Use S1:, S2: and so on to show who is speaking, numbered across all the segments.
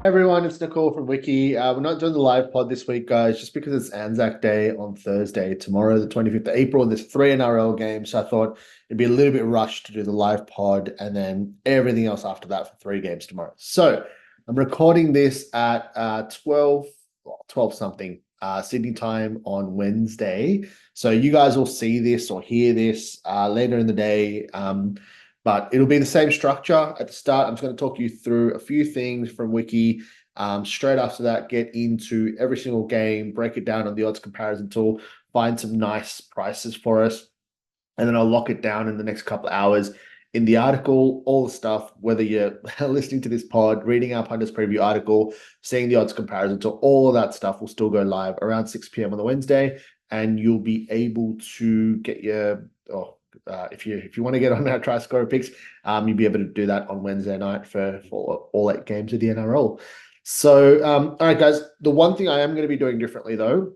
S1: Everyone, it's Nakul from Wicky. We're not doing the live pod this week, guys, just because it's ANZAC Day on Thursday, tomorrow, the 25th of April, and there's 3 NRL games. So I thought it'd be a little bit rushed to do the live pod and then everything else after that for 3 games tomorrow. So I'm recording this at 12 something Sydney time on Wednesday. So you guys will see this or hear this later in the day. But it'll be the same structure at the start. I'm just going to talk you through a few things from Wicky. Straight after that, get into every single game, break it down on the odds comparison tool, find some nice prices for us, and then I'll lock it down in the next couple of hours in the article, all the stuff, whether you're listening to this pod, reading our Punter's preview article, seeing the odds comparison tool, all of that stuff will still go live around 6 p.m. on the Wednesday, and you'll be able to get your if you want to get on our try scorer picks, you'll be able to do that on Wednesday night for all 8 games of the NRL. So, all right, guys, the one thing I am going to be doing differently, though,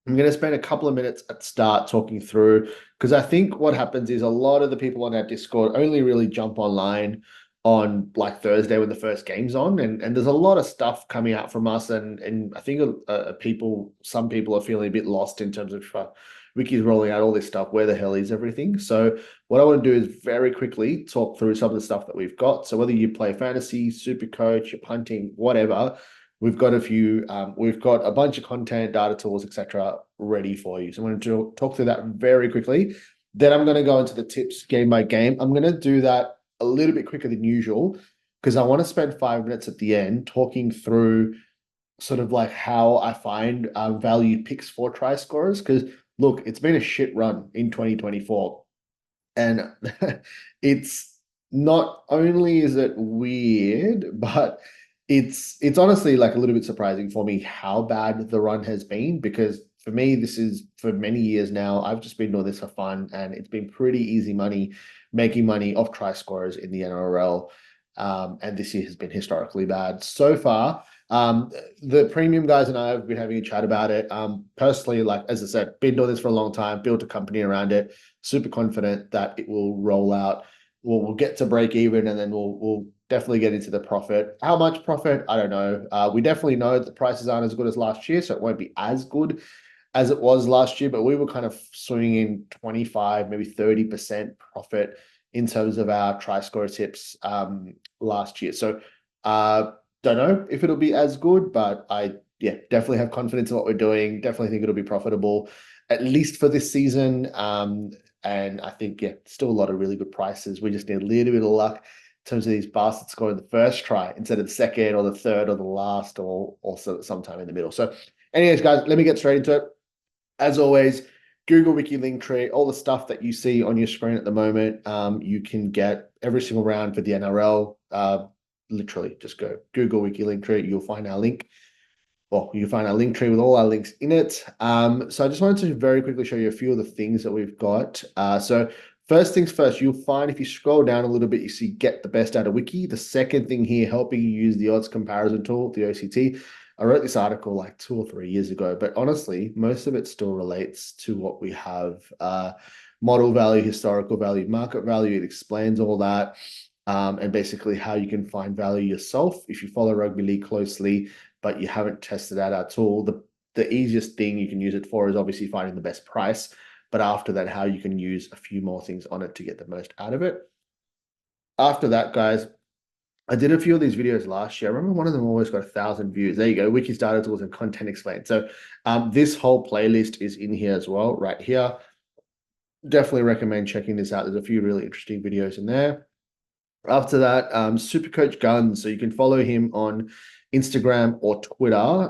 S1: I'm going to spend a couple of minutes at the start talking through, because I think what happens is a lot of the people on our Discord only really jump online on like Thursday when the first game's on, and there's a lot of stuff coming out from us, and I think some people are feeling a bit lost in terms of Wicky's rolling out all this stuff. Where the hell is everything? So what I want to do is very quickly talk through some of the stuff that we've got. So whether you play fantasy, SuperCoach, you're punting, whatever, we've got a bunch of content, data tools, etc., ready for you. So I'm going to talk through that very quickly. Then I'm going to go into the tips game by game. I'm going to do that a little bit quicker than usual because I want to spend 5 minutes at the end talking through sort of like how I find value picks for try scorers. Because look, it's been a shit run in 2024, and it's not only is it weird, but it's honestly like a little bit surprising for me how bad the run has been, because for me, this is for many years now. I've just been doing this for fun, and it's been pretty easy money, making money off try scorers in the NRL. And this year has been historically bad so far. The premium guys and I have been having a chat about it. Personally, like as I said, been doing this for a long time, built a company around it, super confident that it will roll out. We'll get to break even, and then we'll definitely get into the profit. How much profit? I don't know. We definitely know that the prices aren't as good as last year, so it won't be as good as it was last year, but we were kind of swinging in 25, maybe 30% profit in terms of our try scorer tips last year. So don't know if it'll be as good, but I definitely have confidence in what we're doing. Definitely think it'll be profitable, at least for this season. And I think, still a lot of really good prices. We just need a little bit of luck in terms of these bastards scoring the first try instead of the second or the third or the last, or also sometime in the middle. So anyways, guys, let me get straight into it. As always, Google Wicky Linktree, all the stuff that you see on your screen at the moment, you can get every single round for the NRL. Literally, just go Google Wicky Linktree. You'll find our link. Well, you find our Linktree with all our links in it. So I just wanted to very quickly show you a few of the things that we've got. So first things first, you'll find if you scroll down a little bit, you see get the best out of Wicky. The second thing here, helping you use the odds comparison tool, the OCT. I wrote this article like 2 or 3 years ago, but honestly, most of it still relates to what we have. Model value, historical value, market value. It explains all that, and basically how you can find value yourself if you follow rugby league closely, but you haven't tested out our tool. The easiest thing you can use it for is obviously finding the best price, but after that, how you can use a few more things on it to get the most out of it. After that, guys, I did a few of these videos last year. I remember one of them always got 1,000 views. There you go, Wiki's data tools and content explained. So this whole playlist is in here as well, right here. Definitely recommend checking this out. There's a few really interesting videos in there. After that, SuperCoach Guns. So you can follow him on Instagram or Twitter.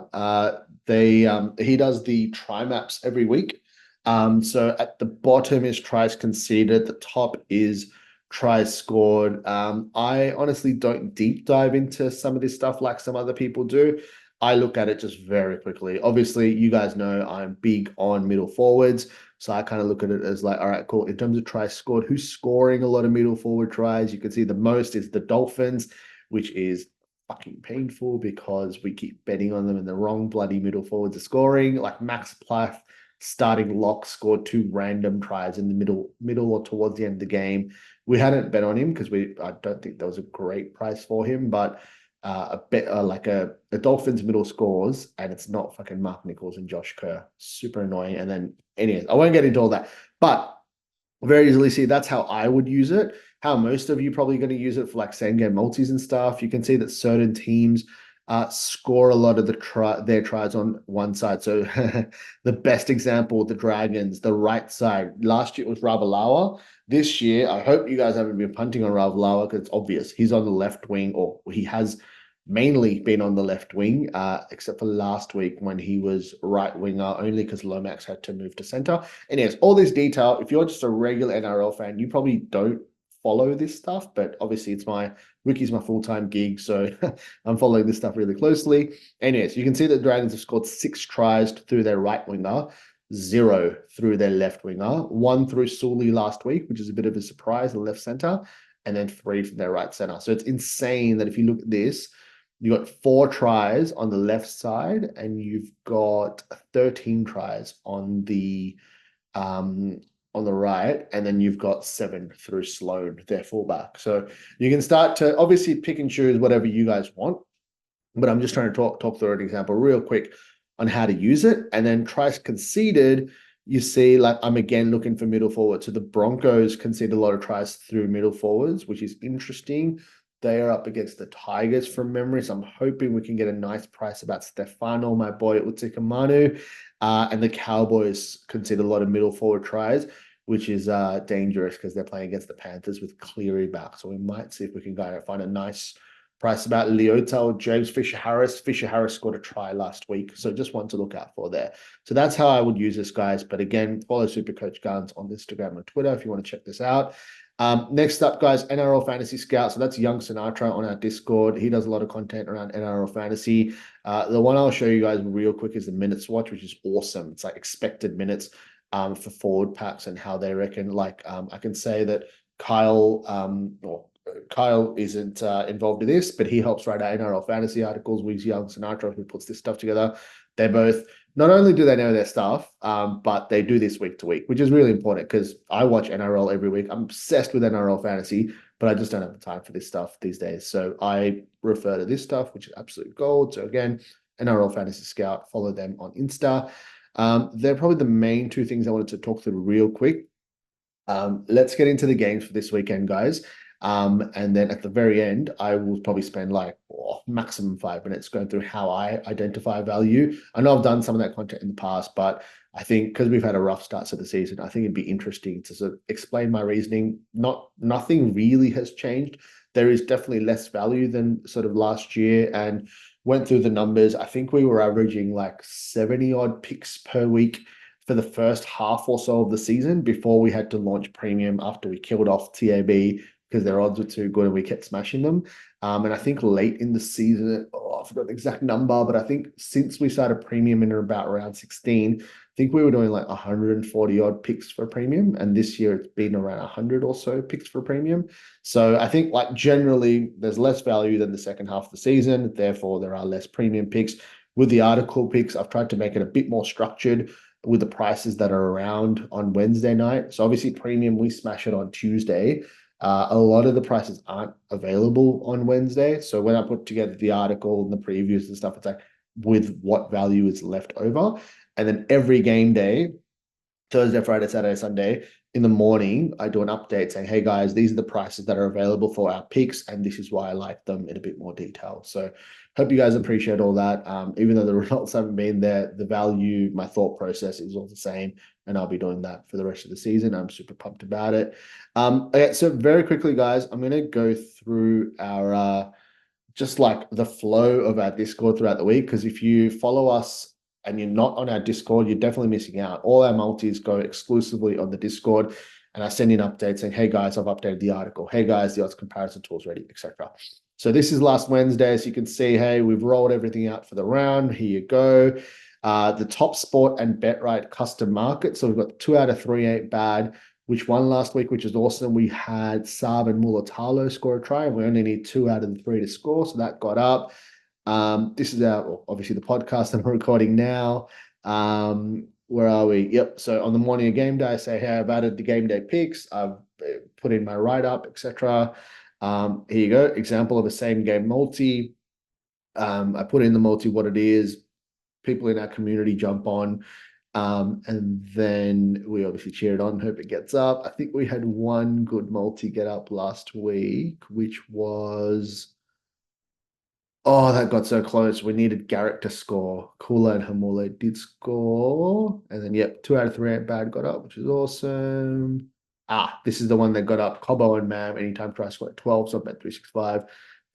S1: He does the try maps every week. So at the bottom is tries conceded. At the top is tries scored. I honestly don't deep dive into some of this stuff like some other people do. I look at it just very quickly. Obviously, you guys know I'm big on middle forwards. So I kind of look at it as like, all right, cool. In terms of tries scored, who's scoring a lot of middle forward tries? You can see the most is the Dolphins, which is fucking painful because we keep betting on them and the wrong bloody middle forwards are scoring. Like Max Plath, starting lock, scored 2 random tries in the middle or towards the end of the game. We hadn't bet on him because I don't think there was a great price for him, but a bit like a Dolphins middle scores, and it's not fucking Mark Nichols and Josh Kerr. Super annoying. And then, anyways, I won't get into all that, but very easily see that's how I would use it. How most of you probably going to use it for like same game multis and stuff. You can see that certain teams score a lot of their tries on one side. So the best example, the Dragons, the right side. Last year it was Ravalawa. This year, I hope you guys haven't been punting on Ravalawa because it's obvious he's on the left wing, or he has mainly been on the left wing, except for last week when he was right winger, only because Lomax had to move to center. Anyways, all this detail, if you're just a regular NRL fan, you probably don't follow this stuff, but obviously Wicky's my full-time gig, so I'm following this stuff really closely. Anyways, you can see that the Dragons have scored 6 tries through their right winger, 0 through their left winger, 1 through Sully last week, which is a bit of a surprise, the left center, and then 3 from their right center. So it's insane that if you look at this, you've got 4 tries on the left side, and you've got 13 tries on the right, and then you've got 7 through Sloan, their fullback. So you can start to obviously pick and choose whatever you guys want, but I'm just trying to talk through an example real quick on how to use it. And then tries conceded, you see, like I'm again looking for middle forward. So the Broncos concede a lot of tries through middle forwards, which is interesting. They are up against the Tigers from memory, so I'm hoping we can get a nice price about Stefano, my boy Utikamanu. And the Cowboys concede a lot of middle forward tries, which is dangerous because they're playing against the Panthers with Cleary back. So we might see if we can go and find a nice price about Leota or James Fisher-Harris. Fisher-Harris scored a try last week, so just one to look out for there. So that's how I would use this, guys. But again, follow SuperCoach Guns on Instagram and Twitter if you want to check this out. Next up, guys, NRL Fantasy Scout. So that's Young Sinatra on our Discord. He does a lot of content around NRL Fantasy. The one I'll show you guys real quick is the minutes watch, which is awesome. It's like expected minutes for forward packs and how they reckon. Like I can say that Kyle isn't involved in this, but he helps write our NRL Fantasy articles with Young Sinatra, who puts this stuff together. They both, not only do they know their stuff, but they do this week to week, which is really important because I watch NRL every week. I'm obsessed with NRL Fantasy, but I just don't have the time for this stuff these days. So I refer to this stuff, which is absolute gold. So again, NRL Fantasy Scout, follow them on Insta. They're probably the main 2 things I wanted to talk through real quick. Let's get into the games for this weekend, guys. And then at the very end, I will probably spend like maximum 5 minutes going through how I identify value. I know I've done some of that content in the past, but I think because we've had a rough start to the season, I think it'd be interesting to sort of explain my reasoning. Nothing really has changed. There is definitely less value than sort of last year, and went through the numbers. I think we were averaging like 70 odd picks per week for the first half or so of the season before we had to launch premium after we killed off TAB because their odds were too good and we kept smashing them. And I think late in the season, I forgot the exact number, but I think since we started premium in about round 16, I think we were doing like 140 odd picks for premium. And this year it's been around 100 or so picks for premium. So I think like generally there's less value than the second half of the season. Therefore, there are less premium picks. With the article picks, I've tried to make it a bit more structured with the prices that are around on Wednesday night. So obviously premium, we smash it on Tuesday. A lot of the prices aren't available on Wednesday. So when I put together the article and the previews and stuff, it's like with what value is left over. And then every game day, Thursday, Friday, Saturday, Sunday, in the morning, I do an update saying, hey guys, these are the prices that are available for our picks, and this is why I like them in a bit more detail. So hope you guys appreciate all that. Even though the results haven't been there, the value, my thought process is all the same, and I'll be doing that for the rest of the season. I'm super pumped about it. Okay, so very quickly, guys, I'm going to go through our just like the flow of our Discord throughout the week, because if you follow us and you're not on our Discord, you're definitely missing out. All our multis go exclusively on the Discord, and I send in updates saying, hey guys, I've updated the article. Hey guys, the odds comparison tool's ready, etc. So this is last Wednesday, so you can see, hey, we've rolled everything out for the round. Here you go. The top sport and bet right custom market. So we've got 2 out of 3 ain't bad, which won last week, which is awesome. We had Saab and Mulatalo score a try, and we only need 2 out of the 3 to score, so that got up. This is obviously the podcast that I'm recording now. Where are we? Yep. So on the morning of game day, I say, hey, I've added the game day picks. I've put in my write-up, etc. Here you go. Example of a same game multi. I put in the multi what it is. People in our community jump on. And then we obviously cheered on, hope it gets up. I think we had one good multi get up last week, which was, oh, that got so close. We needed Garrett to score. Kula and Hamule did score. And then, yep, 2 out of 3 ain't bad got up, which is awesome. This is the one that got up. Cobo and Mam, anytime try score at 12, so I bet 365. I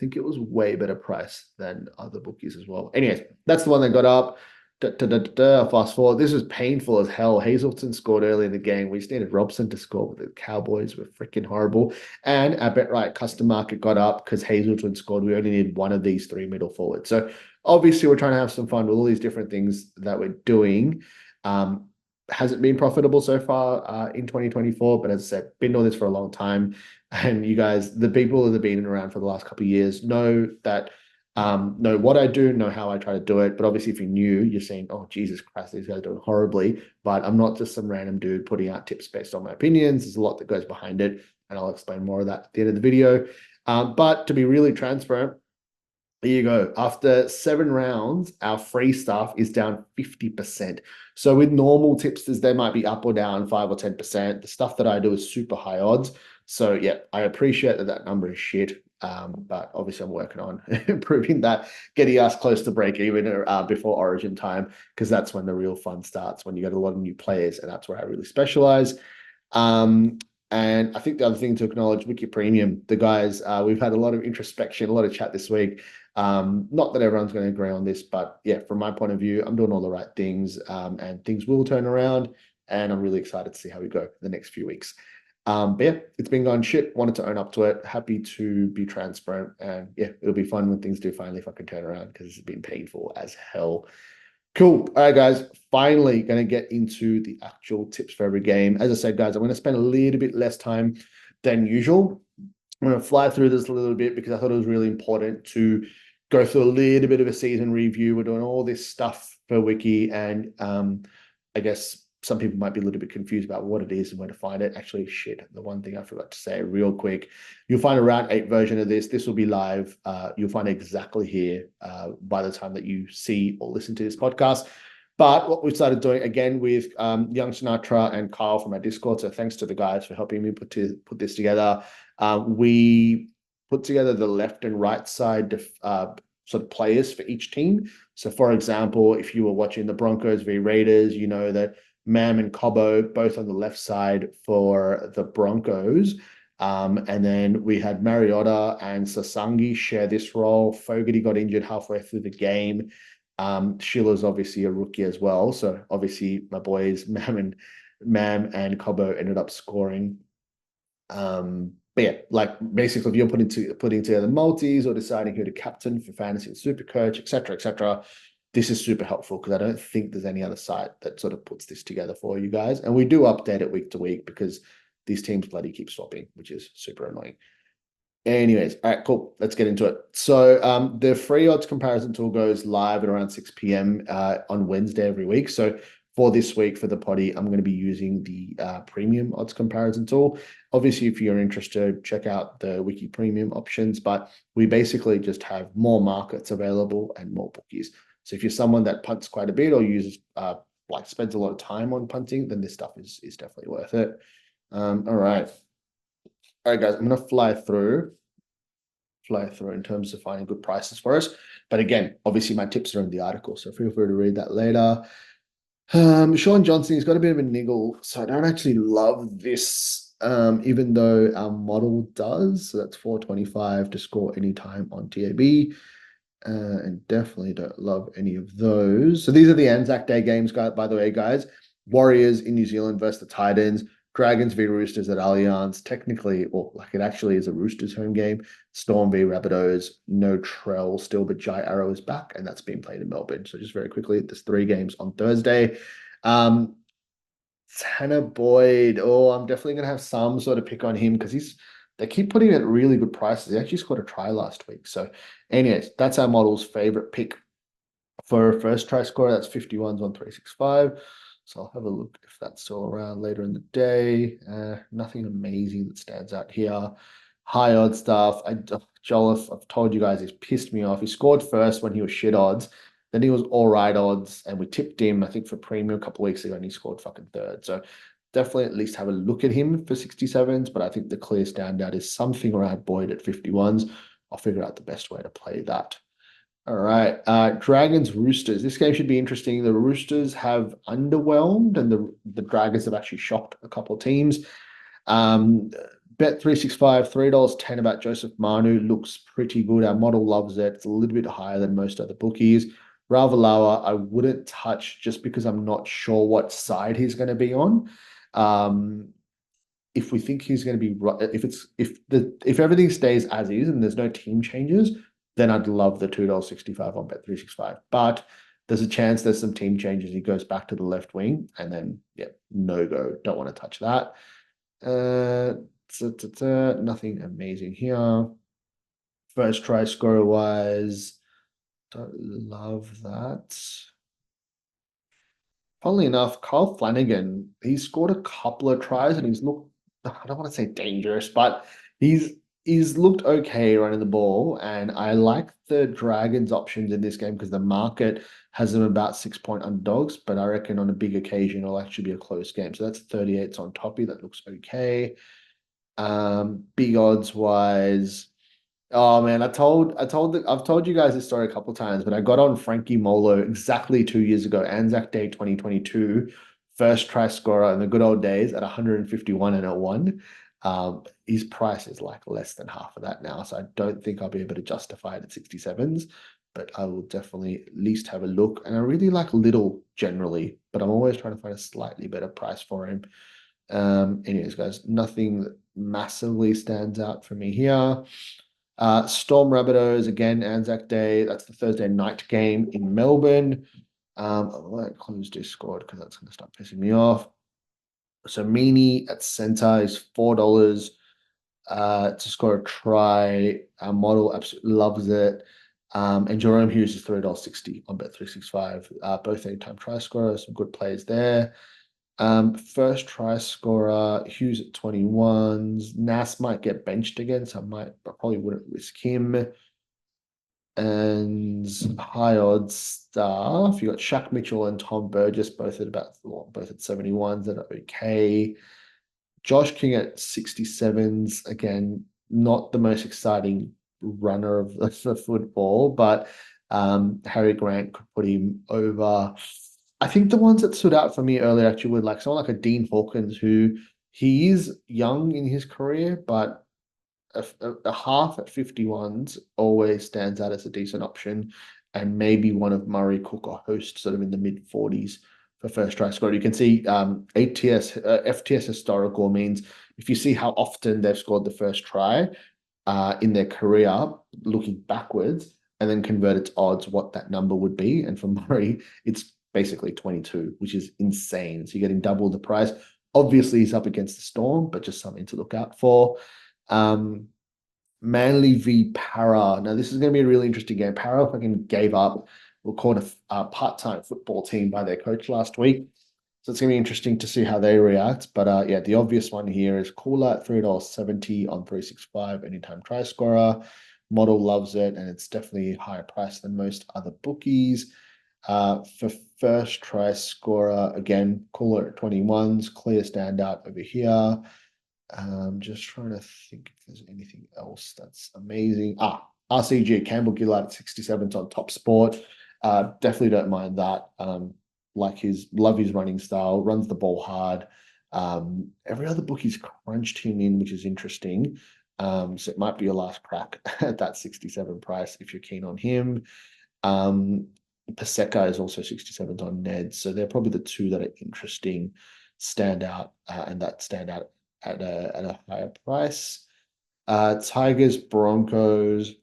S1: think it was way better price than other bookies as well. Anyways, that's the one that got up. Fast forward. This was painful as hell. Hazelton scored early in the game. We just needed Robson to score, but the Cowboys were freaking horrible. And our BetRight custom market got up because Hazelton scored. We only need one of these 3 middle forwards. So obviously, we're trying to have some fun with all these different things that we're doing. Hasn't been profitable so far in 2024, but as I said, been doing this for a long time. And you guys, the people that have been around for the last couple of years, know that. Know what I do, know how I try to do it. But obviously, if you're new, you're saying, oh, Jesus Christ, these guys are doing horribly. But I'm not just some random dude putting out tips based on my opinions. There's a lot that goes behind it. And I'll explain more of that at the end of the video. But to be really transparent, there you go. After 7 rounds, our free stuff is down 50%. So with normal tipsters, they might be up or down 5 or 10%. The stuff that I do is super high odds. So yeah, I appreciate that that number is shit. But obviously I'm working on improving that, getting us close to break even before Origin time, because that's when the real fun starts, when you get a lot of new players, and that's where I really specialize. And I think the other thing to acknowledge, Wiki Premium, the guys, we've had a lot of introspection, a lot of chat this week. Not that everyone's going to agree on this, but yeah, from my point of view, I'm doing all the right things, and things will turn around, and I'm really excited to see how we go the next few weeks. But yeah, it's been going shit. Wanted to own up to it. Happy to be transparent. And yeah, it'll be fun when things do finally fucking turn around, because it's been painful as hell. Cool. All right, guys. Finally, going to get into the actual tips for every game. As I said, guys, I'm going to spend a little bit less time than usual. I'm going to fly through this a little bit because I thought it was really important to go through a little bit of a season review. We're doing all this stuff for Wiki, and I guess some people might be a little bit confused about what it is and where to find it. Actually, shit, the one thing I forgot to say real quick, you'll find a round 8 version of this. This will be live. You'll find it exactly here by the time that you see or listen to this podcast. But what we started doing again with Young Sinatra and Kyle from our Discord, so thanks to the guys for helping me put this together. We put together the left and right side sort of players for each team. So for example, if you were watching the Broncos v Raiders, you know that Mam and Cobo both on the left side for the Broncos. And then we had Mariota and Sasangi share this role. Fogarty got injured halfway through the game. Schiller's obviously a rookie as well. So obviously my boys, Mam and Cobo ended up scoring. But yeah, like basically if you're putting together multis or deciding who to captain for fantasy and SuperCoach, etc., this is super helpful, because I don't think there's any other site that sort of puts this together for you guys. And we do update it week to week because these teams bloody keep swapping, which is super annoying. Anyways, all right, cool. Let's get into it. So the free odds comparison tool goes live at around 6 p.m. On Wednesday every week. So for this week, for the potty, I'm going to be using the premium odds comparison tool. Obviously, if you're interested, check out the Wiki Premium options, but we basically just have more markets available and more bookies. So if you're someone that punts quite a bit or uses spends a lot of time on punting, then this stuff is definitely worth it. All right, guys, I'm gonna fly through in terms of finding good prices for us. But again, obviously my tips are in the article, so feel free to read that later. Sean Johnson, he's got a bit of a niggle, so I don't actually love this, even though our model does. So that's 425 to score anytime on TAB. And definitely don't love any of those. So these are the ANZAC Day games, by the way, guys. Warriors in New Zealand versus the Titans. Dragons v Roosters at Allianz. Technically, or like it actually is a Roosters home game. Storm v Rabbitohs. No Trell still, but Jai Arrow is back, and that's being played in Melbourne. So just very quickly, there's 3 games on Thursday. Tanner Boyd. Oh, I'm definitely going to have some sort of pick on him because they keep putting it at really good prices. He actually scored a try last week. So anyways, that's our model's favorite pick for first try scorer. That's 51s on 365. So I'll have a look if that's still around later in the day. Nothing amazing that stands out here. high odds stuff. Joel, I've told you guys, he's pissed me off. He scored first when he was shit odds. Then he was all right odds, and we tipped him, I think, for premium a couple of weeks ago, and he scored fucking third. So definitely at least have a look at him for 67s. But I think the clear standout is something around Boyd at 51s. I'll figure out the best way to play that. All right. Dragons Roosters. This game should be interesting. The Roosters have underwhelmed, and the Dragons have actually shocked a couple of teams. Bet 365, $3.10 about Joseph Manu looks pretty good. Our model loves it. It's a little bit higher than most other bookies. Ravalawa, I wouldn't touch just because I'm not sure what side he's going to be on. If we think he's going to be if everything stays as is and there's no team changes, then I'd love the $2.65 on Bet365. But there's a chance there's some team changes. He goes back to the left wing, and then no go. Don't want to touch that. Nothing amazing here. First try scorer wise, don't love that. Funnily enough, Kyle Flanagan, he scored a couple of tries and he's looked, I don't want to say dangerous, but he's looked okay running the ball. And I like the Dragons options in this game because the market has them about 6-point underdogs, but I reckon on a big occasion it'll actually be a close game. So that's 38s on Toppy. That looks okay. Big odds wise. Oh man, I've told you guys this story a couple of times, but I got on Frankie Molo exactly 2 years ago, ANZAC Day 2022, first try scorer in the good old days at 151 and it won. His price is like less than half of that now, so I don't think I'll be able to justify it at 67s, but I will definitely at least have a look. And I really like Little generally, but I'm always trying to find a slightly better price for him. Anyways, guys, nothing that massively stands out for me here. Storm Rabbitohs, again, Anzac Day. That's the Thursday night game in Melbourne. I might close Discord because that's going to start pissing me off. So Meany at center is $4 to score a try. Our model absolutely loves it. And Jerome Hughes is $3.60 on Bet365. Both anytime try scorers, some good plays there. First try scorer, Hughes at 21s. Nas might get benched again, so I probably wouldn't risk him. And high odds stuff. You got Shaq Mitchell and Tom Burgess, both at 71s, that are okay. Josh King at 67s, again, not the most exciting runner of the football, but Harry Grant could put him over. I think the ones that stood out for me earlier actually were like someone like a Dean Hawkins, who he is young in his career, but a half at 51s always stands out as a decent option, and maybe one of Murray, Cook, or Host sort of in the mid 40s for first try score. You can see FTS historical means if you see how often they've scored the first try in their career, looking backwards, and then convert its odds, what that number would be. And for Murray, it's basically 22, which is insane. So you're getting double the price. Obviously, he's up against the Storm, but just something to look out for. Manly v Parra. Now, this is going to be a really interesting game. Parra fucking gave up. We're called a part-time football team by their coach last week. So it's going to be interesting to see how they react. But yeah, the obvious one here is Cooler at $3.70 on 365 anytime try scorer. Model loves it, and it's definitely higher price than most other bookies. For first try scorer, again, Cooler at 21s, clear standout over here. Just trying to think if there's anything else that's amazing. RCG, Campbell Gillard at 67s on Top Sport. Definitely don't mind that. Love his running style, runs the ball hard. Every other book he's crunched him in, which is interesting. So it might be your last crack at that 67 price if you're keen on him. Paseka is also 67s on Ned. So they're probably the two that are interesting, stand out, and that stand out at a higher price. Tigers, Broncos,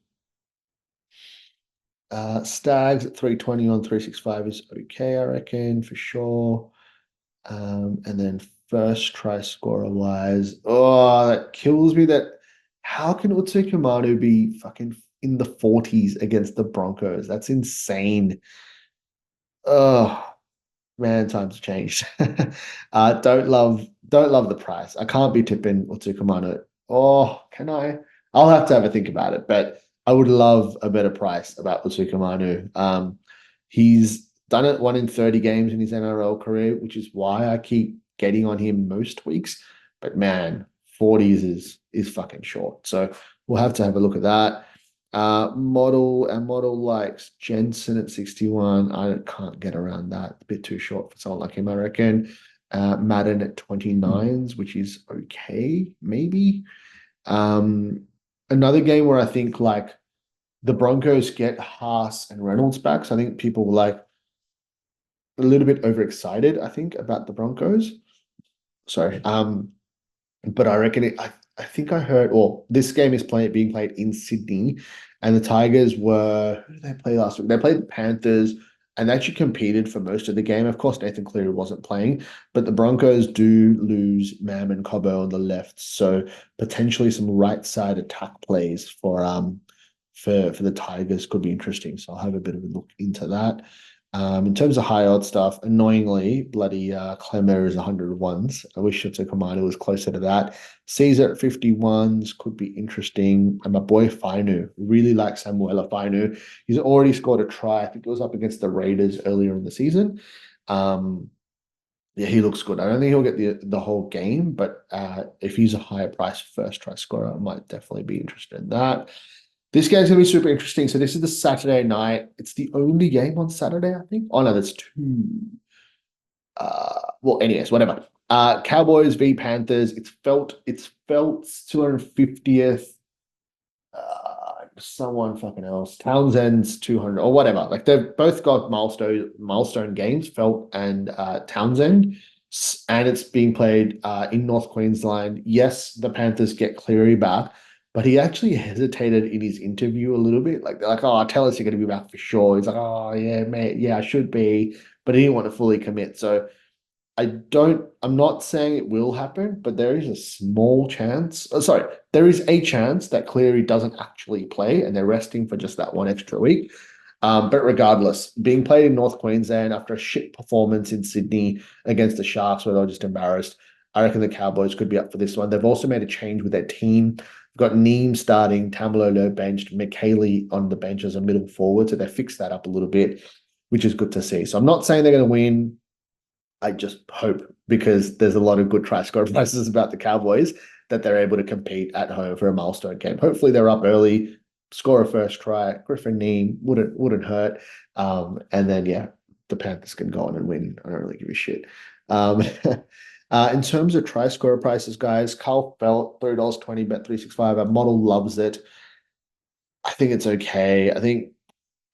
S1: Stags at 320 on 365 is okay, I reckon, for sure. And then first try scorer wise, that kills me. That how can Utsukumanu be fucking in the 40s against the Broncos? That's insane. Oh man, times have changed. Don't love the price. I can't be tipping Utsukumanu. Oh, can I? I'll have to have a think about it, but I would love a better price about Usuka Manu. He's done it 1 in 30 games in his NRL career, which is why I keep getting on him most weeks. But man, 40s is fucking short. So we'll have to have a look at that. Model likes Jensen at 61. I can't get around that. A bit too short for someone like him, I reckon. Madden at 29s, which is okay, maybe. Another game where I think like the Broncos get Haas and Reynolds back. So I think people were like a little bit overexcited, I think, about the Broncos. Sorry. But I reckon I think I heard, or this game is being played in Sydney, and the Tigers who did they play last week? They played the Panthers, and they actually competed for most of the game. Of course, Nathan Cleary wasn't playing, but the Broncos do lose Mam and Cobbo on the left, so potentially some right side attack plays for the Tigers could be interesting. So I'll have a bit of a look into that. In terms of high odd stuff, annoyingly, bloody Clemmer is 101s. I wish Shota was closer to that. Caesar at 51s could be interesting. And my boy Fainu, really like Samuela Fainu. He's already scored a try. I think it was up against the Raiders earlier in the season. Yeah, he looks good. I don't think he'll get the whole game, but if he's a higher price first try scorer, I might definitely be interested in that. This game's going to be super interesting. So this is the Saturday night. It's the only game on Saturday, I think. Oh, no, there's two. Well, anyways, whatever. Cowboys v Panthers. It's felt 250th. Someone fucking else. Townsend's 200 or whatever. Like they've both got milestone games, Felt and Townsend. And it's being played in North Queensland. Yes, the Panthers get Cleary back, but he actually hesitated in his interview a little bit. Like they're like, "Oh, tell us you're going to be back for sure." He's like, "Oh yeah, mate, yeah, I should be," but he didn't want to fully commit. So I'm not saying it will happen, but there is a small chance. Oh, sorry, there is a chance that Cleary doesn't actually play, and they're resting for just that one extra week. But regardless, being played in North Queensland after a shit performance in Sydney against the Sharks, where they were just embarrassed, I reckon the Cowboys could be up for this one. They've also made a change with their team. They've got Neem starting, Tamalolo benched, McKaylee on the bench as a middle forward, so they fixed that up a little bit, which is good to see. So I'm not saying they're going to win. I just hope, because there's a lot of good try score prices about the Cowboys, that they're able to compete at home for a milestone game. Hopefully they're up early, score a first try. Griffin Neem wouldn't hurt. And then yeah, the Panthers can go on and win. I don't really give a shit. In terms of try scorer prices, guys, Carl Felt, $3.20, bet 365. Our model loves it. I think it's okay. I think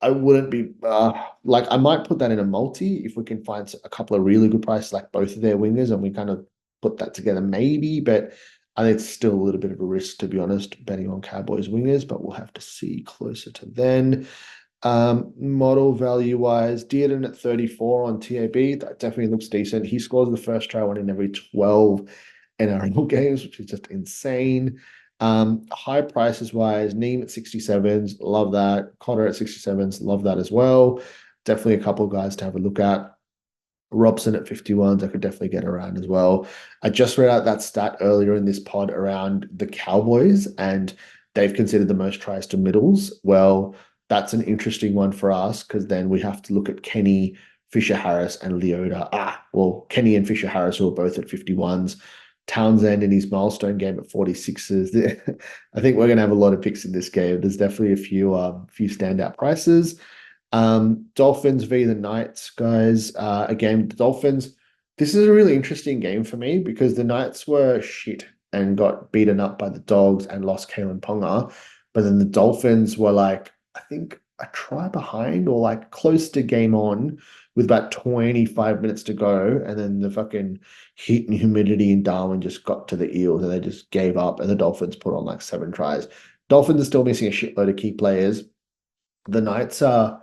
S1: I wouldn't be like I might put that in a multi if we can find a couple of really good prices, like both of their wingers, and we kind of put that together maybe. But I think it's still a little bit of a risk, to be honest, betting on Cowboys wingers. But we'll have to see closer to then. Model value wise, Dearden at 34 on TAB. That definitely looks decent. He scores the first try one in every 12 NRL games, which is just insane. High prices wise, Neem at 67s, love that. Cotter at 67s, love that as well. Definitely a couple of guys to have a look at. Robson at 51s, I could definitely get around as well. I just read out that stat earlier in this pod around the Cowboys, and they've considered the most tries to middles. Well, that's an interesting one for us, because then we have to look at Kenny, Fisher Harris, and Leota. Well, Kenny and Fisher Harris, who are both at 51s. Townsend in his milestone game at 46s. I think we're going to have a lot of picks in this game. There's definitely a few standout prices. Dolphins v the Knights, guys. Again, the Dolphins. This is a really interesting game for me, because the Knights were shit and got beaten up by the Dogs and lost Kalen Ponga, but then the Dolphins were like, I think a try behind or like close to game on with about 25 minutes to go, and then the fucking heat and humidity in Darwin just got to the Eels and they just gave up, and the Dolphins put on like 7 tries. Dolphins are still missing a shitload of key players. The Knights are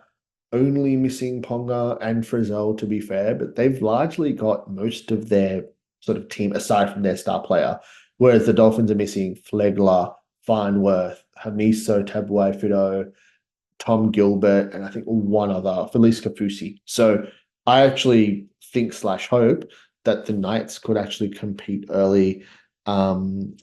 S1: only missing Ponga and Frizzell, to be fair, but they've largely got most of their sort of team aside from their star player, whereas the Dolphins are missing Flegler, Farnworth, Hamiso Tabuai Fido, Tom Gilbert, and I think one other, Felice Kafusi. So I actually think / hope that the Knights could actually compete early and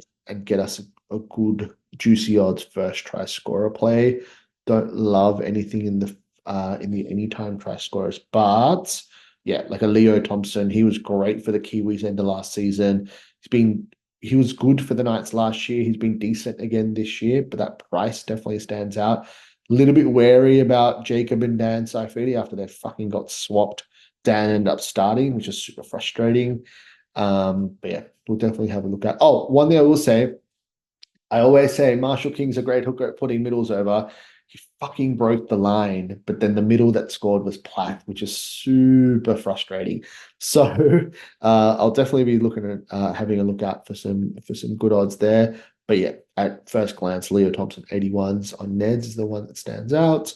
S1: get us a good juicy odds first try scorer play. Don't love anything in the anytime try scorers, but yeah, like a Leo Thompson, he was great for the Kiwis end of last season. He was good for the Knights last year. He's been decent again this year, but that price definitely stands out. A little bit wary about Jacob and Dan Saifidi after they fucking got swapped. Dan ended up starting, which is super frustrating. But yeah, we'll definitely have a look at. Oh, one thing I will say, I always say Marshall King's a great hooker at putting middles over. He fucking broke the line, but then the middle that scored was Plath, which is super frustrating. So I'll definitely be looking at having a look out for some good odds there. But yeah, at first glance, Leo Thompson 81s on Neds is the one that stands out.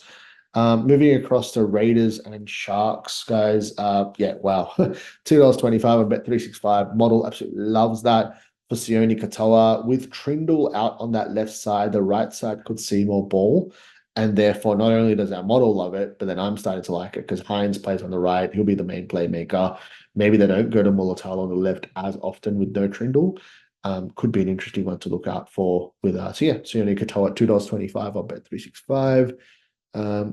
S1: Moving across to Raiders and Sharks, guys. Yeah, wow. $2.25 on Bet365. Model absolutely loves that. For Sione Katoa, with Trindle out on that left side, the right side could see more ball. And therefore, not only does our model love it, but then I'm starting to like it because Hines plays on the right. He'll be the main playmaker. Maybe they don't go to Mulatalo on the left as often with no Trindle. Could be an interesting one to look out for with us. So yeah, Sione Katoa at $2.25 on Bet365.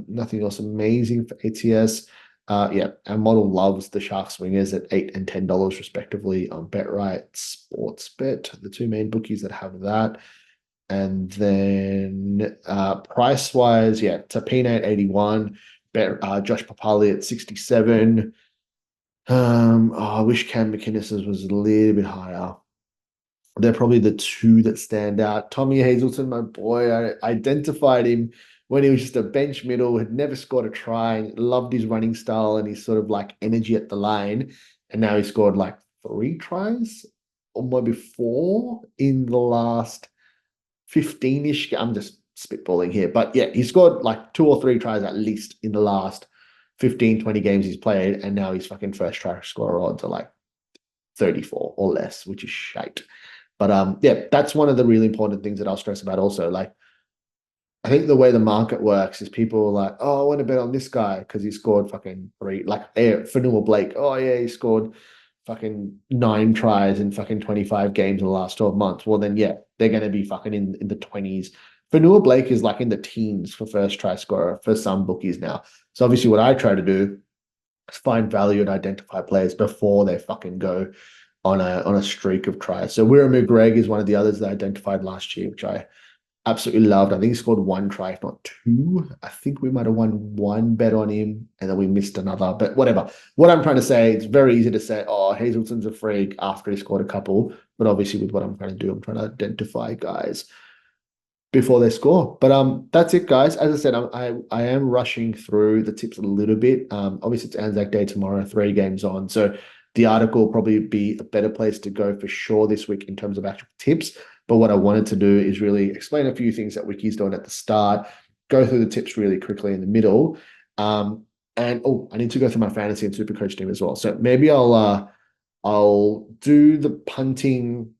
S1: Nothing else amazing for ATS. Yeah, our model loves the Sharks wingers at $8 and $10 respectively on BetRight, Sportsbet, the two main bookies that have that. And then price wise, yeah, Tapina at 81, Josh Papali at 67. I wish Cam McInnes was a little bit higher. They're probably the two that stand out. Tommy Hazelton, my boy, I identified him when he was just a bench middle, had never scored a try, loved his running style and his sort of like energy at the line. And now he scored like 3 tries or maybe 4 in the last 15-ish. I'm just spitballing here. But yeah, he scored like 2 or 3 tries at least in the last 15, 20 games he's played. And now his fucking first try scorer odds are like 34 or less, which is shite. But yeah, that's one of the really important things that I'll stress about also. Like, I think the way the market works is people are like, oh, I want to bet on this guy because he scored fucking 3, like Fanua Blake. Oh yeah, he scored fucking 9 tries in fucking 25 games in the last 12 months. Well, then yeah, they're going to be fucking in the 20s. Fanua Blake is like in the teens for first try scorer for some bookies now. So obviously what I try to do is find value and identify players before they fucking go on a streak of tries. So Wiramu Greg is one of the others that I identified last year, which I absolutely loved. I think he scored 1 try, if not 2. I think we might have won 1 bet on him and then we missed another, but whatever. What I'm trying to say, it's very easy to say, oh, Hazelton's a freak after he scored a couple. But obviously with what I'm trying to do, I'm trying to identify guys before they score. But that's it, guys. As I said, I am rushing through the tips a little bit. Obviously it's Anzac Day tomorrow, 3 games on. So the article will probably be a better place to go for sure this week in terms of actual tips. But what I wanted to do is really explain a few things that Wicky's doing at the start, go through the tips really quickly in the middle. And oh, I need to go through my fantasy and SuperCoach team as well. So maybe I'll do the punting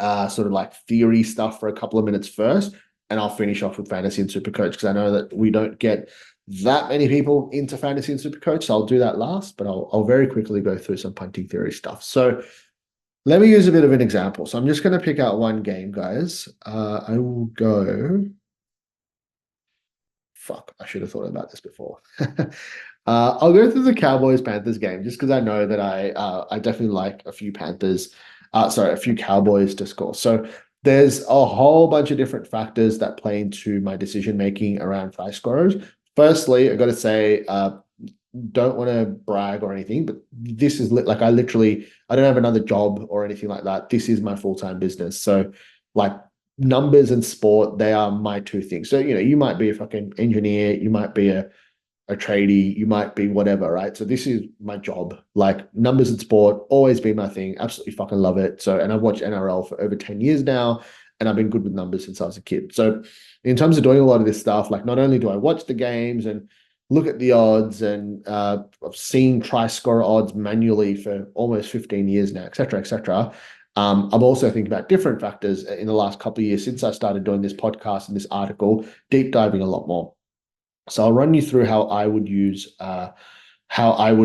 S1: sort of like theory stuff for a couple of minutes first, and I'll finish off with fantasy and SuperCoach because I know that we don't get that many people into fantasy and SuperCoach. So I'll do that last, but I'll very quickly go through some punting theory stuff. So let me use a bit of an example. So I'm just going to pick out one game, guys. I will go. Fuck, I should have thought about this before. I'll go through the Cowboys Panthers game just because I know that I definitely like a few Panthers. A few Cowboys to score. So there's a whole bunch of different factors that play into my decision making around try scorers. Firstly, I got to say, don't want to brag or anything, but this is like I don't have another job or anything like that. This is my full-time business. So like numbers and sport, they are my 2 things. So, you might be a fucking engineer, you might be a tradie, you might be whatever, right? So this is my job. Like numbers and sport, always been my thing. Absolutely fucking love it. So, and I've watched NRL for over 10 years now, and I've been good with numbers since I was a kid. So in terms of doing a lot of this stuff, like not only do I watch the games and look at the odds, and I've seen try scorer odds manually for almost 15 years now, et cetera, et cetera. I'm also thinking about different factors in the last couple of years since I started doing this podcast and this article, deep diving a lot more. So I'll run you through how I would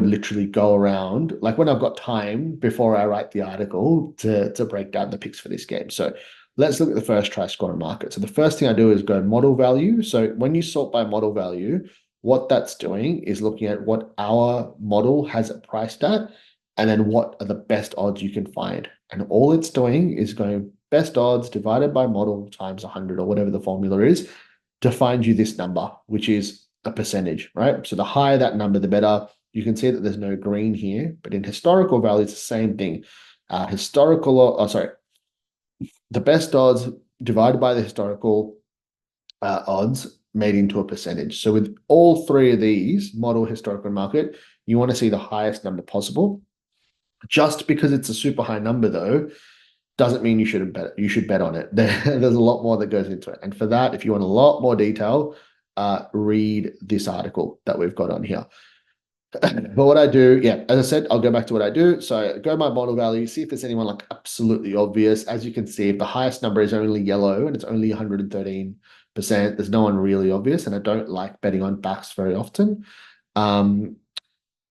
S1: literally go around, like when I've got time before I write the article to break down the picks for this game. So let's look at the first try scorer market. So the first thing I do is go model value. So when you sort by model value, what that's doing is looking at what our model has it priced at, and then what are the best odds you can find. And all it's doing is going best odds divided by model times 100 or whatever the formula is to find you this number, which is a percentage, right? So the higher that number, the better. You can see that there's no green here, but in historical value, it's the same thing. The best odds divided by the historical odds made into a percentage. So with all three of these, model, historical, and market, you want to see the highest number possible. Just because it's a super high number, though, doesn't mean you shouldn't bet. You should bet on it. There's a lot more that goes into it. And for that, if you want a lot more detail, read this article that we've got on here. But what I do, yeah, as I said, I'll go back to what I do. So go my model value, see if there's anyone like absolutely obvious. As you can see, if the highest number is only yellow and it's only 113%, there's no one really obvious. And I don't like betting on backs very often. And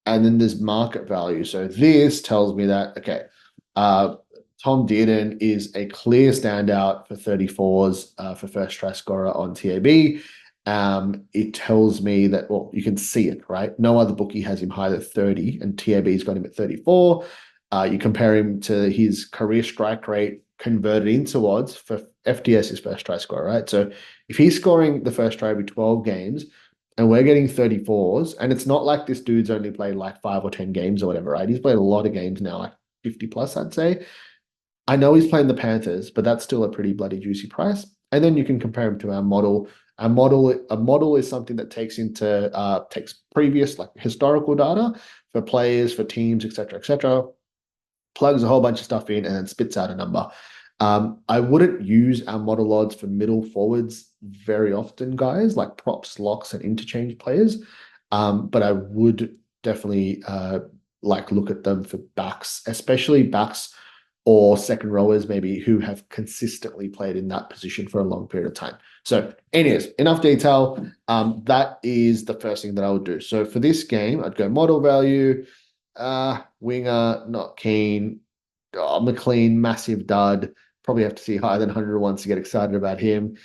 S1: then there's market value. So this tells me that, okay, Tom Dearden is a clear standout for 34s for first try scorer on TAB. It tells me that, well, you can see it, right? No other bookie has him higher at 30, and TAB's got him at 34. You compare him to his career strike rate converted into odds for FTS's first try scorer, right? So if he's scoring the first try every 12 games and we're getting 34s, and it's not like this dude's only played like 5 or 10 games or whatever, right? He's played a lot of games now, like 50 plus, I'd say. I know he's playing the Panthers, but that's still a pretty bloody juicy price. And then you can compare him to our model. A model is something that takes previous like historical data for players, for teams, etc., plugs a whole bunch of stuff in, and then spits out a number. I wouldn't use our model odds for middle forwards very often, guys, like props, locks, and interchange players. But I would definitely look at them for backs, especially backs or second rowers maybe who have consistently played in that position for a long period of time. So anyways, enough detail. That is the first thing that I would do. So for this game, I'd go model value, winger, not keen. McLean, massive dud. Probably have to see higher than 101 to get excited about him.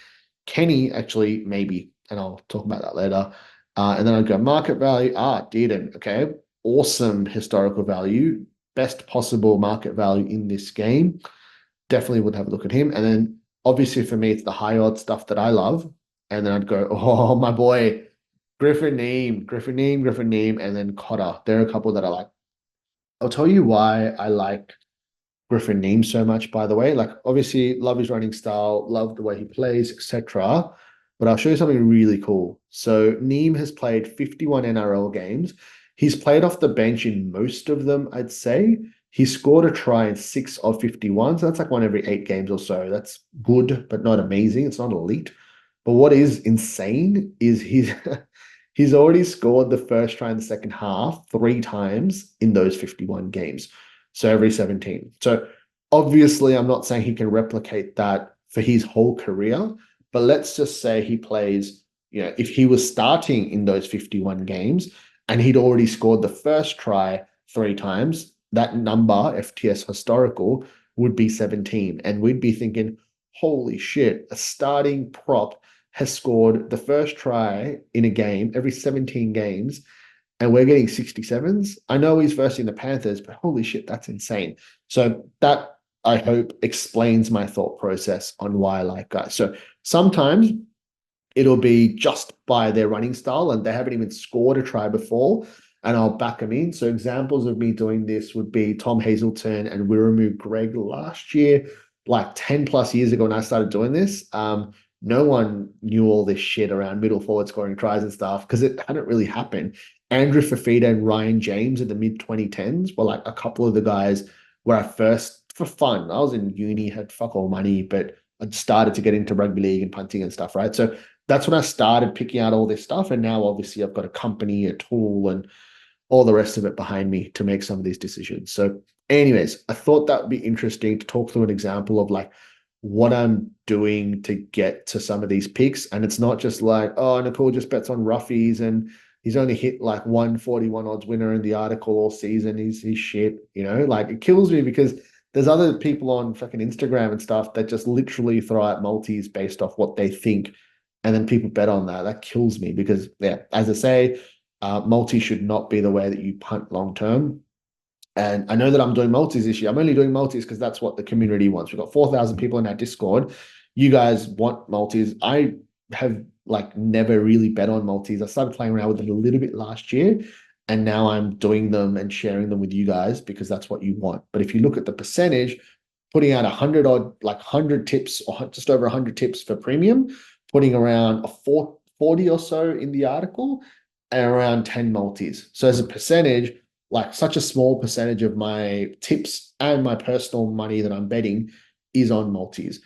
S1: Kenny, actually, maybe, and I'll talk about that later. And then I'd go market value. Dearden, okay. Awesome historical value. Best possible market value in this game. Definitely would have a look at him. And then obviously for me, it's the high odds stuff that I love. And then I'd go, oh, my boy, Griffin Neame, and then Cotter. There are a couple that I like. I'll tell you why I like Griffin Neame so much, by the way. Like, obviously, love his running style, love the way he plays, etc. But I'll show you something really cool. So Neame has played 51 NRL games. He's played off the bench in most of them, I'd say. He scored a try in 6 of 51. So that's like one every 8 games or so. That's good, but not amazing. It's not elite. But what is insane is he's already scored the first try in the second half 3 times in those 51 games. So every 17. So obviously, I'm not saying he can replicate that for his whole career, but let's just say he plays, if he was starting in those 51 games and he'd already scored the first try 3 times, that number, FTS historical, would be 17. And we'd be thinking, holy shit, a starting prop has scored the first try in a game every 17 games, and we're getting 67s. I know he's first in the Panthers, but holy shit, that's insane. So that, I hope, explains my thought process on why I like guys. So sometimes it'll be just by their running style and they haven't even scored a try before, and I'll back them in. So examples of me doing this would be Tom Hazelton and Wiramu Greg last year, like 10 plus years ago when I started doing this. No one knew all this shit around middle forward scoring tries and stuff because it hadn't really happened. Andrew Fafita and Ryan James in the mid 2010s were like a couple of the guys where I first, for fun, I was in uni, had fuck all money, but I'd started to get into rugby league and punting and stuff, right? So that's when I started picking out all this stuff. And now obviously I've got a company, a tool, and all the rest of it behind me to make some of these decisions. So anyways, I thought that would be interesting to talk through an example of like what I'm doing to get to some of these picks. And it's not just like, oh, Nakul just bets on roughies and he's only hit like 141 odds winner in the article all season. He's shit, like it kills me because there's other people on fucking Instagram and stuff that just literally throw out multis based off what they think, and then people bet on that. That kills me because, yeah, as I say, multi should not be the way that you punt long term. And I know that I'm doing multis this year. I'm only doing multis because that's what the community wants. We've got 4,000 people in our Discord. You guys want multis. I have like never really bet on multis. I started playing around with it a little bit last year, and now I'm doing them and sharing them with you guys because that's what you want. But if you look at the percentage, putting out 100 odd, like 100 tips or just over 100 tips for premium, putting around a 40 or so in the article, and around 10 multis. So as a percentage, like such a small percentage of my tips and my personal money that I'm betting is on multis.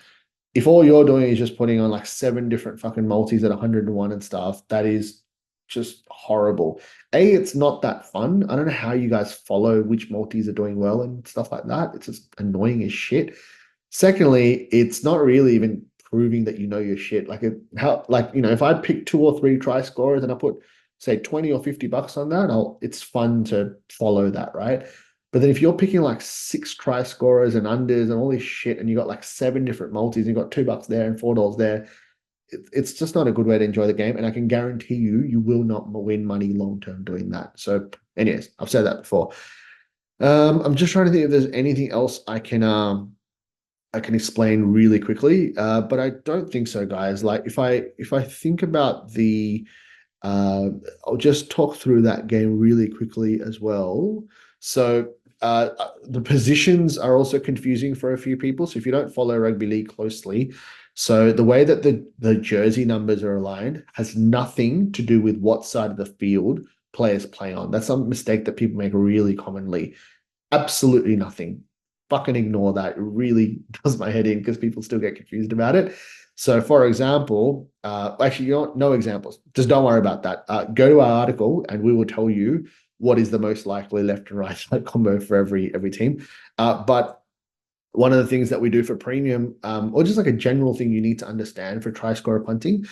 S1: If all you're doing is just putting on like 7 different fucking multis at 101 and stuff, that is just horrible. It's not that fun. I don't know how you guys follow which multis are doing well and stuff like that. It's just annoying as shit. Secondly, it's not really even proving that you know your shit. Like if I pick 2 or 3 try scorers and I put say 20 or $50 on that, it's fun to follow that, right? But then if you're picking like 6 try scorers and unders and all this shit, and you got like 7 different multis, and you got $2 there and $4 there, it's just not a good way to enjoy the game. And I can guarantee you will not win money long term doing that. So, anyways, I've said that before. I'm just trying to think if there's anything else I can explain really quickly, but I don't think so, guys. Like if I think about I'll just talk through that game really quickly as well. So the positions are also confusing for a few people. So if you don't follow rugby league closely, so the way that the jersey numbers are aligned has nothing to do with what side of the field players play on. That's a mistake that people make really commonly. Absolutely nothing. Fucking ignore that. It really does my head in because people still get confused about it. So, for example, actually, no examples. Just don't worry about that. Go to our article, and we will tell you what is the most likely left and right side combo for every team. But one of the things that we do for premium, or just like a general thing you need to understand for try scorer punting.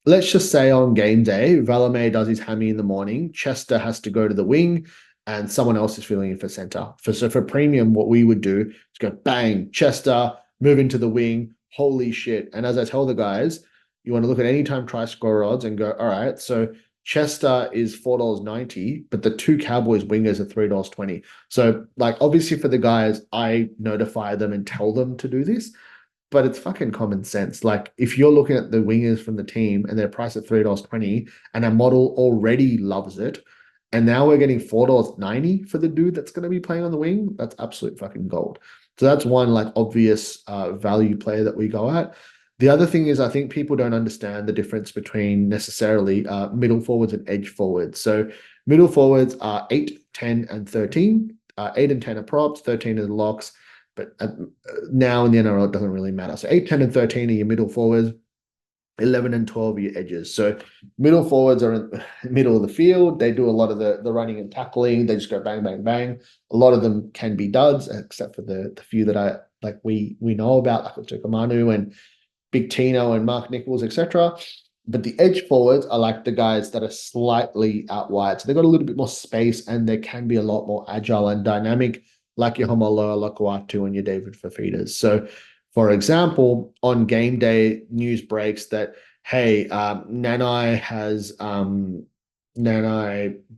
S1: Let's just say on game day, Valame does his hammy in the morning. Chester has to go to the wing, and someone else is filling in for center. So for premium, what we would do is go bang, Chester, move into the wing. Holy shit. And as I tell the guys, you want to look at anytime try score odds and go, all right, so Chester is $4.90, but the 2 Cowboys wingers are $3.20. So like obviously for the guys, I notify them and tell them to do this, but it's fucking common sense. Like if you're looking at the wingers from the team and they're priced at $3.20 and our model already loves it, and now we're getting $4.90 for the dude that's going to be playing on the wing, that's absolute fucking gold. So that's one like obvious value player that we go at. The other thing is I think people don't understand the difference between necessarily middle forwards and edge forwards. So middle forwards are 8, 10, and 13. 8 and 10 are props, 13 are locks. But now in the NRL, it doesn't really matter. So 8, 10, and 13 are your middle forwards. 11 and 12 are your edges. So middle forwards are in the middle of the field. They do a lot of the running and tackling. They just go bang, bang, bang. A lot of them can be duds, except for the few that we know about, like Tukamanu and Big Tino and Mark Nichols, etc. But the edge forwards are like the guys that are slightly out wide. So they've got a little bit more space and they can be a lot more agile and dynamic, like your Homoloa, Lakuatu, and your David Fafitas. So for example, on game day, news breaks that, hey, Nanai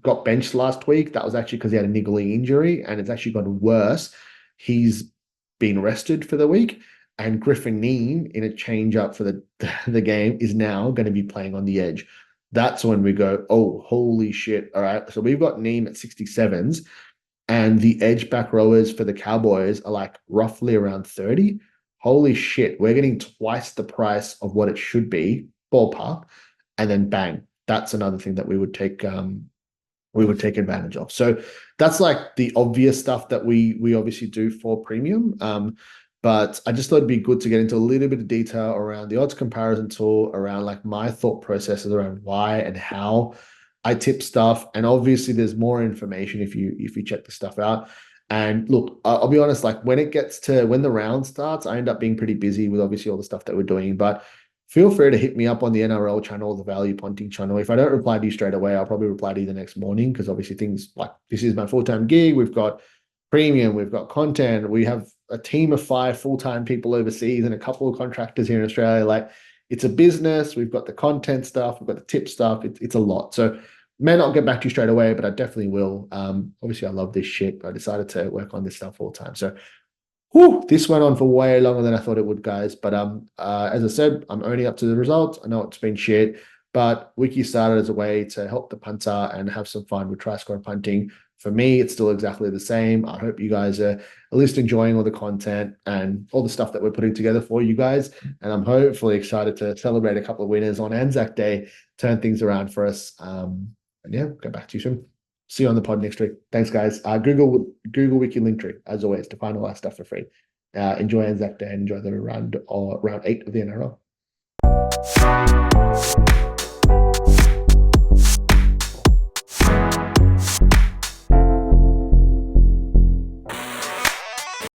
S1: got benched last week. That was actually because he had a niggling injury, and it's actually gotten worse. He's been rested for the week, and Griffin Neem, in a change up for the game, is now going to be playing on the edge. That's when we go, oh, holy shit. All right. So we've got Neem at 67s, and the edge back rowers for the Cowboys are like roughly around 30. Holy shit, we're getting twice the price of what it should be, ballpark, and then bang, that's another thing that we would take advantage of. So that's like the obvious stuff that we obviously do for premium. But I just thought it'd be good to get into a little bit of detail around the odds comparison tool, around like my thought processes around why and how I tip stuff. And obviously there's more information if you check the stuff out. And look, I'll be honest, like when the round starts, I end up being pretty busy with obviously all the stuff that we're doing, but feel free to hit me up on the NRL channel, the Value Punting channel. If I don't reply to you straight away, I'll probably reply to you the next morning, because obviously things like this is my full-time gig. We've got premium, we've got content, we have a team of 5 full-time people overseas and a couple of contractors here in Australia. Like, it's a business. We've got the content stuff. We've got the tip stuff. It's a lot. So may not get back to you straight away, but I definitely will. Obviously, I love this shit. I decided to work on this stuff full time. So this went on for way longer than I thought it would, guys. But as I said, I'm owning up to the results. I know it's been shit, but Wicky started as a way to help the punter and have some fun with try score punting. For me, it's still exactly the same. I hope you guys are at least enjoying all the content and all the stuff that we're putting together for you guys. And I'm hopefully excited to celebrate a couple of winners on ANZAC Day, turn things around for us. And yeah, get back to you soon. See you on the pod next week. Thanks, guys. Google Wicky Linktree, as always, to find all our stuff for free. Enjoy ANZAC Day and enjoy the round 8 of the NRL.